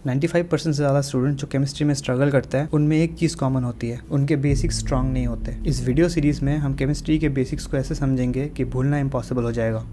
95% से ज़्यादा स्टूडेंट जो केमिस्ट्री में स्ट्रगल करते हैं उनमें एक चीज़ कॉमन होती है, उनके बेसिक्स स्ट्रांग नहीं होते। इस वीडियो सीरीज़ में हम केमिस्ट्री के बेसिक्स को ऐसे समझेंगे कि भूलना इम्पॉसिबल हो जाएगा।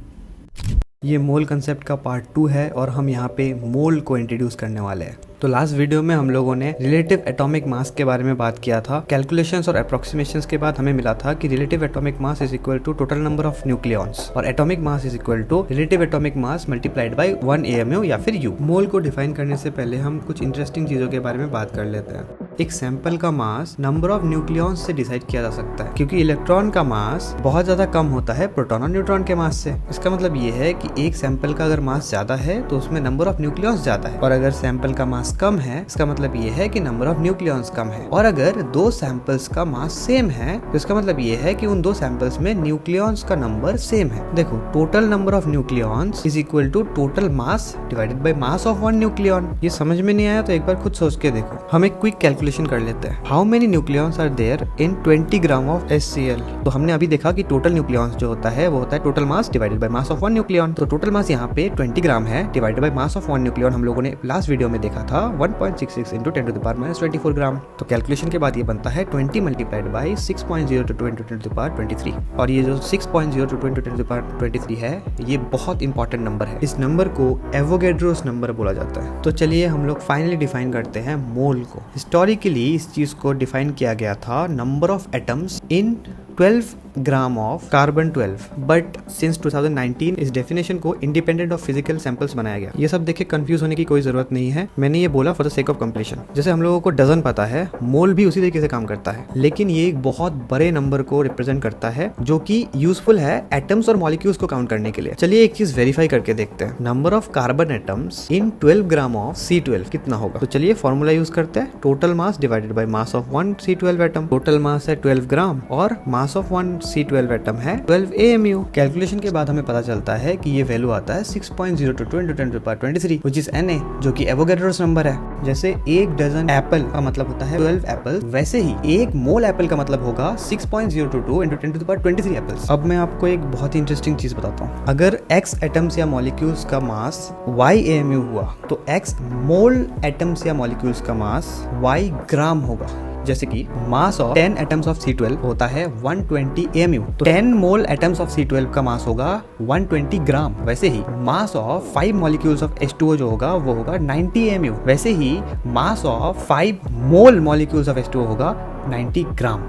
ये मोल कंसेप्ट का पार्ट 2 है और हम यहाँ पे मोल को इंट्रोड्यूस करने वाले हैं। तो लास्ट वीडियो में हम लोगों ने रिलेटिव एटॉमिक मास के बारे में बात किया था। कैलकुलेशंस और अप्रोक्सीमेशंस के बाद हमें मिला था कि relative atomic mass is equal to total number of nucleons और atomic mass is equal to relative atomic mass multiplied by 1 AMU या फिर U। मोल को डिफाइन करने से पहले हम कुछ इंटरेस्टिंग चीजों के बारे में बात कर लेते हैं। एक सैंपल का मास नंबर ऑफ न्यूक्लियॉन्स से डिसाइड किया जा सकता है, क्योंकि इलेक्ट्रॉन का मास बहुत ज्यादा कम होता है प्रोटॉन और न्यूट्रॉन के मास से। इसका मतलब ये है कि एक सैंपल का अगर मास ज्यादा है तो उसमें नंबर ऑफ न्यूक्लियॉन्स ज्यादा है, और अगर सैंपल का मास कम है इसका मतलब ये है कि नंबर ऑफ न्यूक्लियॉन्स कम है। और अगर दो सैंपल्स का मास सेम है तो इसका मतलब ये है कि उन दो सैंपल्स में न्यूक्लियॉन्स का नंबर सेम है। देखो, total number of nucleons is equal to total mass divided by mass of one nucleon. ये समझ में नहीं आया तो एक बार खुद सोच के देखो। हम एक क्विक कैलकुलेशन कर लेते हैं। How many nucleons are there in 20 gram of HCl। तो हमने अभी देखा कि टोटल न्यूक्लियॉन्स जो होता है वो होता है total mass divided by mass of one nucleon. तो टोटल मास यहाँ पे 20 ग्राम है divided by mass of one nucleon हम लोगों ने लास्ट वीडियो में देखा था 1.66 इंटू 10⁻24 ग्राम। तो कैलकुलेशन के बाद ये बनता है 20 मल्टीप्लाइड बाय 6.02 इंटू 10⁻23। और ये जो 6.02 इंटू 10⁻23 है ये बहुत इंपॉर्टेंट नंबर है। इस नंबर को एवोगैड्रोस नंबर बोला जाता है। तो चलिए हम लोग फाइनली डिफाइन करते हैं मोल को। हिस्टोरिकली इस चीज को डिफाइन किया गया था number of atoms in 12 gram of carbon 12, but since 2019 इस डेफिनेशन को इंडिपेंडेंट ऑफ फिजिकल सैंपल्स बनाया गया। ये सब देखे कंफ्यूज होने की कोई जरूरत नहीं है, मैंने ये बोला for the sake of completion. जैसे हम लोगों को डजन पता है, मोल भी उसी तरीके से काम करता है, लेकिन ये एक बहुत बड़े नंबर को रिप्रेजेंट करता है जो कि यूजफुल है एटम्स और मॉलिक्यूल्स को काउंट करने के लिए। चलिए एक चीज वेरीफाई करके देखते हैं। Number of carbon atoms in 12 gram of C12 कितना होगा? तो चलिए फॉर्मूला यूज करते हैं। Total mass divided by mass of 1 C12 atom. Total mass है 12 ग्राम और मास ऑफ 1 C12 एटम है 12 AMU। कैलकुलेशन के बाद हमें पता चलता है कि ये वैल्यू आता है 6.02 इंटू 10⁻23 व्हिच इज Na, जो कि एवोगैड्रोस नंबर है। जैसे एक डजन एप्पल का मतलब होता है 12 एप्पल, वैसे ही एक मोल एप्पल का मतलब होगा 6.022 इंटू 10⁻23 एप्पल्स। अब मैं आपको एक बहुत ही इंटरेस्टिंग चीज बताता हूँ। अगर X एटम्स या मॉलिक्यूल्स का मास Y AMU हुआ तो X मोल एटम्स या मॉलिक्यूल्स का मास Y ग्राम होगा। जैसे कि mass of 10 atoms of C12 होता है 120 AMU, तो 10 मोल एटम्स ऑफ C12 का मास होगा 120 ग्राम। वैसे ही mass of 5 molecules of H2O जो होगा वो होगा 90 AMU। वैसे ही mass of 5 mole molecules of H2O होगा 90 ग्राम।